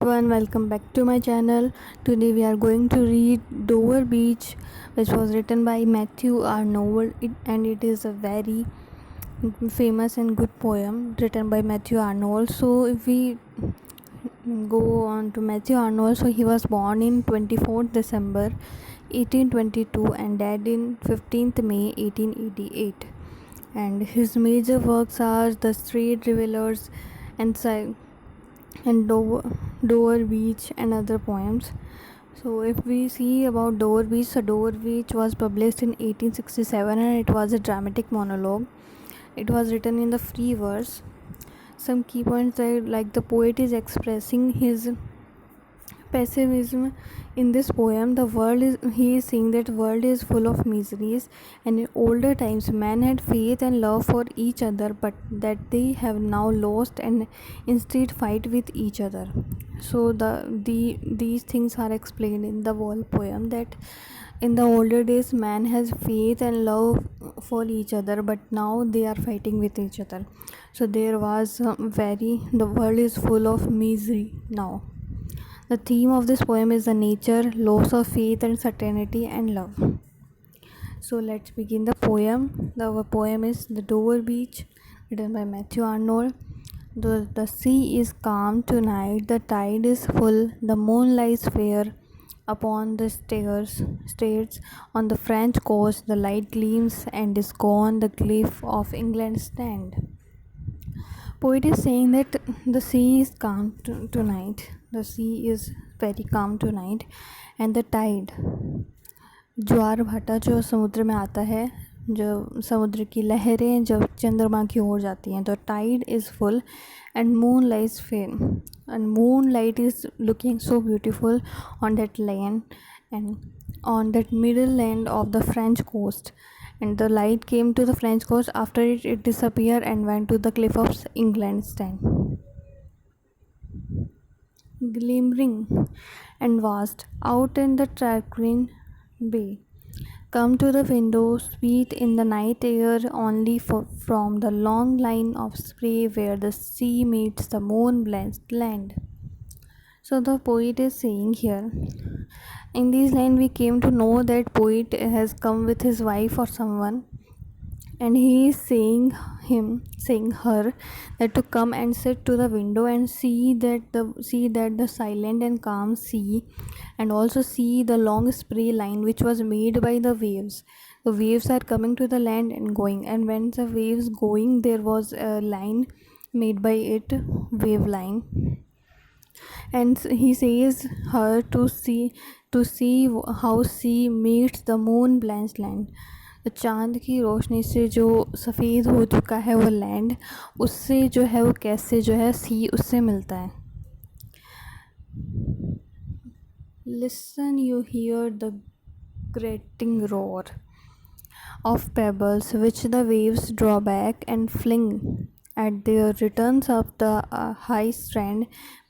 everyone, welcome back to my channel. Today we are going to read Dover Beach, which was written by Matthew Arnold, and it is a very famous and good poem written by Matthew Arnold. So if we go on to Matthew Arnold, so he was born in 24th December 1822 and died in 15th May 1888. And his major works are The Street Revelers and Dover Beach and other poems. So if we see about Dover Beach, so Dover Beach was published in 1867 and it was a dramatic monologue. It was written in the free verse. Some key points are like the poet is expressing his pessimism in this poem. He is saying that world is full of miseries, and in older times man had faith and love for each other, but that they have now lost and instead fight with each other. So these things are explained in the whole poem, that in the older days man has faith and love for each other, but now they are fighting with each other. So there was the world is full of misery now. The theme of this poem is the nature, loss of faith and certainty and love. So let's begin the poem. The poem is The Dover Beach, written by Matthew Arnold. The sea is calm tonight, the tide is full, the moon lies fair upon the stairs on the French coast, the light gleams and is gone, the cliff of England stand. Poet is saying that the sea is calm tonight. The sea is very calm tonight, and the tide, ज्वार भाटा जो समुद्र में आता है, जो समुद्र की लहरें जब चंद्रमा की ओर जाती हैं, तो tide is full and moon lies fair and moon light is looking so beautiful on that land and on that middle land of the French coast, and the light came to the French coast. After it disappeared and went to the cliff of England stand. Glimmering and vast out in the tranquil bay, come to the window, sweet in the night air, only from the long line of spray where the sea meets the moon blessed land. So the poet is saying here, in this line we came to know that poet has come with his wife or someone, and he is saying her that to come and sit to the window and see that the silent and calm sea, and also see the long spray line which was made by the waves. The waves are coming to the land and going, and when the waves going, there was a line made by it, wave line. And he says her to see how sea meets the moon blanched land. चांद की रोशनी से जो सफ़ेद हो चुका है वो land, उससे जो है वो कैसे जो है सी उससे मिलता है. Listen, you hear the grating roar of pebbles which the waves draw back and fling at their returns up the high strand,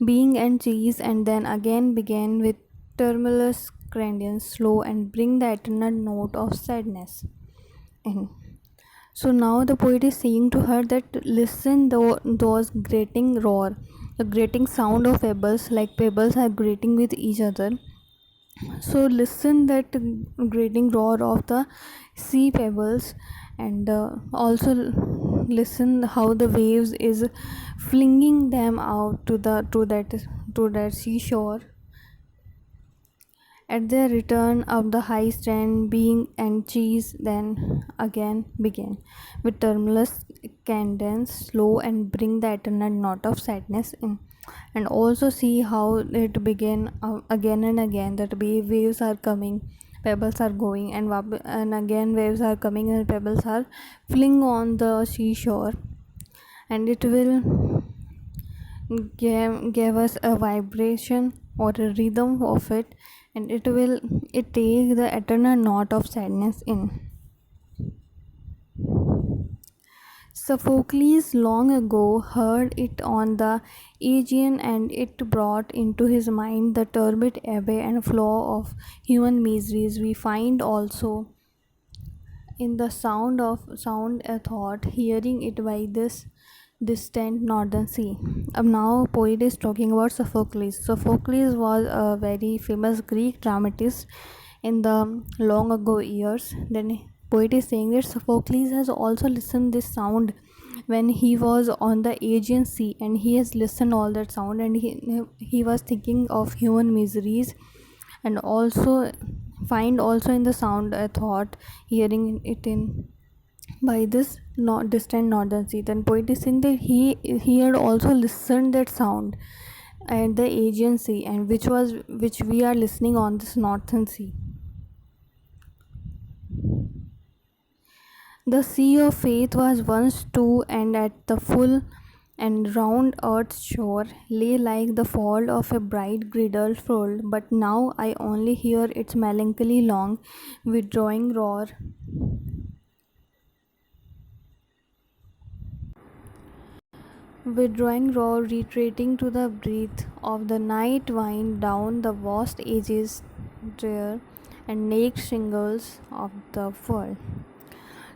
being and cheese, and then again begin with tremulous cadence, slow, and bring the eternal note of sadness in. So now the poet is saying to her that listen those grating roar, the grating sound of pebbles, like pebbles are grating with each other. So listen that grating roar of the sea pebbles, and also listen how the waves is flinging them out to that seashore at their return up the high strand, being and cheese, then again begin with tremulous cadence, slow, and bring the eternal note of sadness in. And also see how it begin again and again, that waves are coming, pebbles are going, and again waves are coming and pebbles are fling on the seashore, and it will give us a vibration or a rhythm of it, and it take the eternal note of sadness in. Sophocles long ago heard it on the Aegean, and it brought into his mind the turbid ebb and flow of human miseries. We find also in the sound a thought, hearing it by this distant northern sea. Now poet is talking about Sophocles. Sophocles was a very famous Greek dramatist in the long ago years. Then poet is saying that Sophocles has also listened this sound when he was on the Aegean Sea, and he has listened all that sound, and he was thinking of human miseries, and also find also in the sound a thought, hearing it in by this not distant northern sea. Then poet is saying that he had also listened that sound at the Aegean Sea, and which we are listening on this northern sea. The sea of faith was once too, and at the full and round earth's shore lay like the fall of a bright girdle fold, but now I only hear its melancholy long withdrawing roar. Withdrawing roar, retreating to the breath of the night wind down the vast ages drear and naked shingles of the world.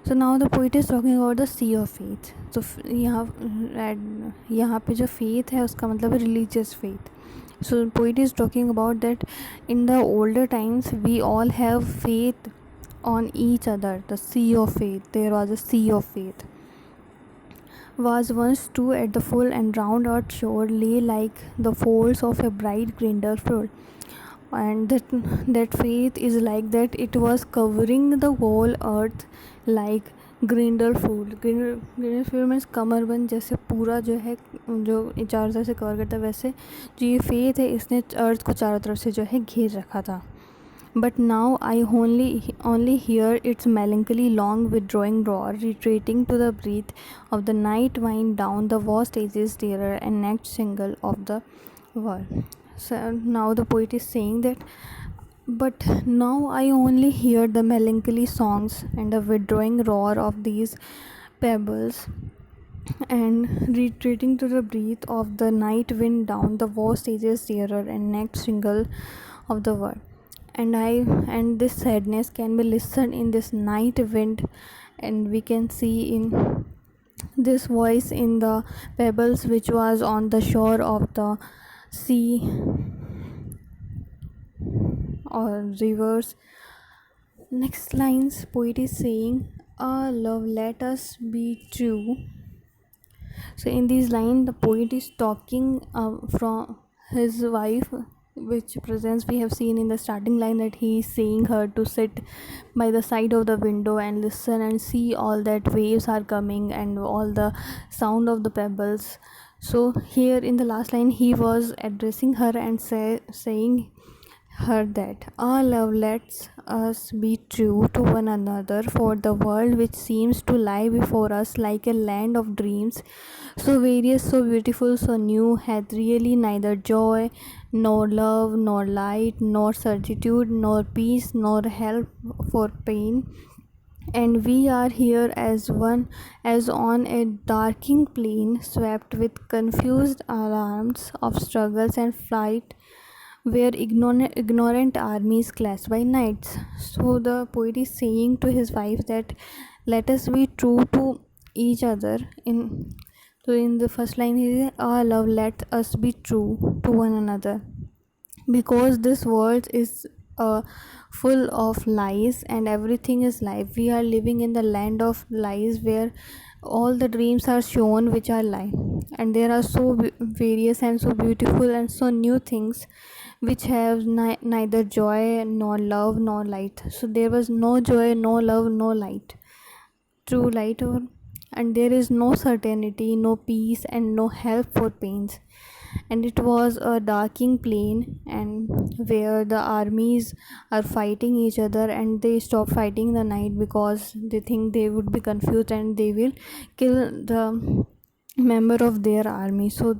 So now the poet is talking about the sea of faith. So यहाँ पे जो faith है उसका मतलब है religious faith. So poet is talking about that in the older times we all have faith on each other. The sea of faith. There was a sea of faith. Was once too at the full and round earth shore lay like the folds of a bright grindel floor, and that faith is like that it was covering the whole earth like girdle फूल. Girdle फूल means कमरबंद, जैसे पूरा जो है जो चारों तरफ से कवर करता है, वैसे जो ये फेथ है इसने अर्थ को चारों तरफ से जो है घेर रखा था. But now I only hear its melancholy long withdrawing roar, retreating to the breath of the night wind down the vast ages dearer and next single of the world. So now the poet is saying that, but now I only hear the melancholy songs and the withdrawing roar of these pebbles and retreating to the breath of the night wind down the vast ages dearer and next single of the world. And this sadness can be listened in this night wind, and we can see in this voice in the pebbles which was on the shore of the sea or rivers. Next lines, poet is saying, "Ah, love, let us be true." So in these lines the poet is talking from his wife, which presents we have seen in the starting line that he is saying her to sit by the side of the window and listen and see all that waves are coming and all the sound of the pebbles. So here in the last line he was addressing her and saying her that, "Ah, love, let us be true to one another, for the world which seems to lie before us like a land of dreams, so various, so beautiful, so new, hath really neither joy, nor love, nor light, nor certitude, nor peace, nor help for pain. And we are here as one, as on a darkening plain, swept with confused alarms of struggles and flight, where ignorant armies clash by nights." So the poet is saying to his wife that let us be true to each other. In the first line he says, "Ah, love, let us be true to one another, because this world is full of lies and everything is lie. We are living in the land of lies where all the dreams are shown which are lie, and there are so various and so beautiful and so new things which have neither joy nor love nor light." So there was no joy, no love, no light, true light, and there is no certainty, no peace, and no help for pains. And it was a darkening plain, and where the armies are fighting each other, and they stop fighting the night because they think they would be confused and they will kill the member of their army. So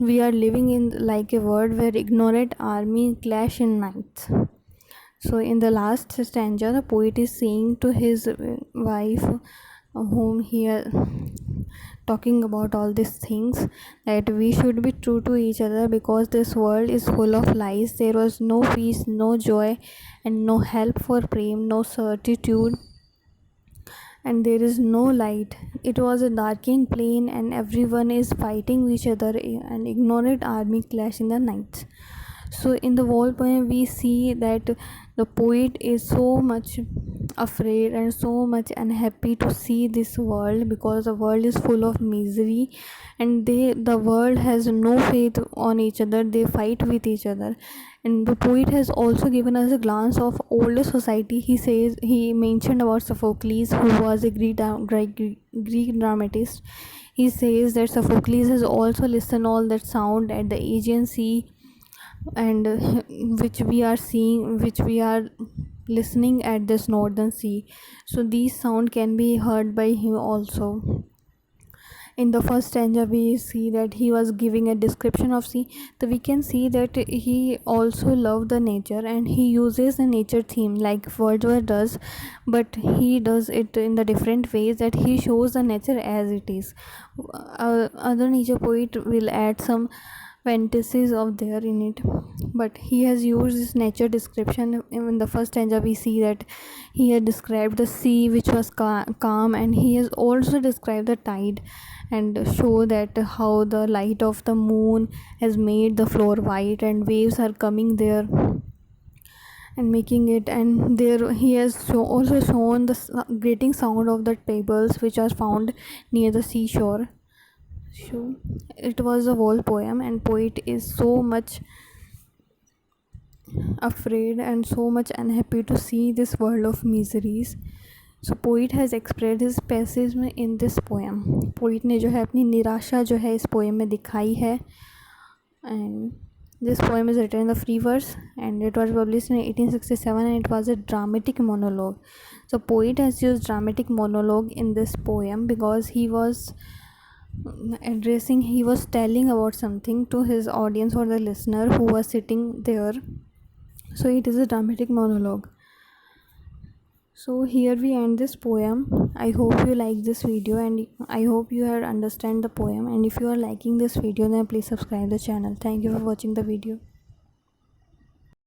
we are living in like a world where ignorant army clash in nights. So in the last stanza the poet is saying to his wife, whom he talking about all these things, that we should be true to each other because this world is full of lies. There was no peace, no joy, and no help for prem, no certitude, and there is no light. It was a darkening plain, and everyone is fighting each other, and ignorant army clash in the night. So in the whole poem we see that the poet is so much afraid and so much unhappy to see this world, because the world is full of misery, and the world has no faith on each other, they fight with each other. And the poet has also given us a glance of older society. He says, he mentioned about Sophocles, who was a Greek dramatist. He says that Sophocles has also listened all that sound at the Aegean Sea, and which we are seeing, which we are listening at this northern sea. So these sound can be heard by him also. In the first stanza we see that he was giving a description of sea, so we can see that he also loved the nature, and he uses the nature theme like Wordsworth does, but he does it in the different ways, that he shows the nature as it is. Other nature poet will add some fantasies of there in it, but he has used this nature description. In the first stanza we see that he had described the sea, which was calm, and he has also described the tide, and show that how the light of the moon has made the floor white, and waves are coming there and making it. And there he has also shown the grating sound of the pebbles which are found near the seashore. So it was a whole poem, and poet is so much afraid and so much unhappy to see this world of miseries. So poet has expressed his pessimism in this poem. Poet ने जो है अपनी निराशा जो है इस poem में दिखाई है, and this poem is written in the free verse, and it was published in 1867, and it was a dramatic monologue. So poet has used dramatic monologue in this poem because he was telling about something to his audience or the listener who was sitting there. So it is a dramatic monologue. So here we end this poem. I hope you like this video, and I hope you have understand the poem, and if you are liking this video, then please subscribe the channel. Thank you for watching the video.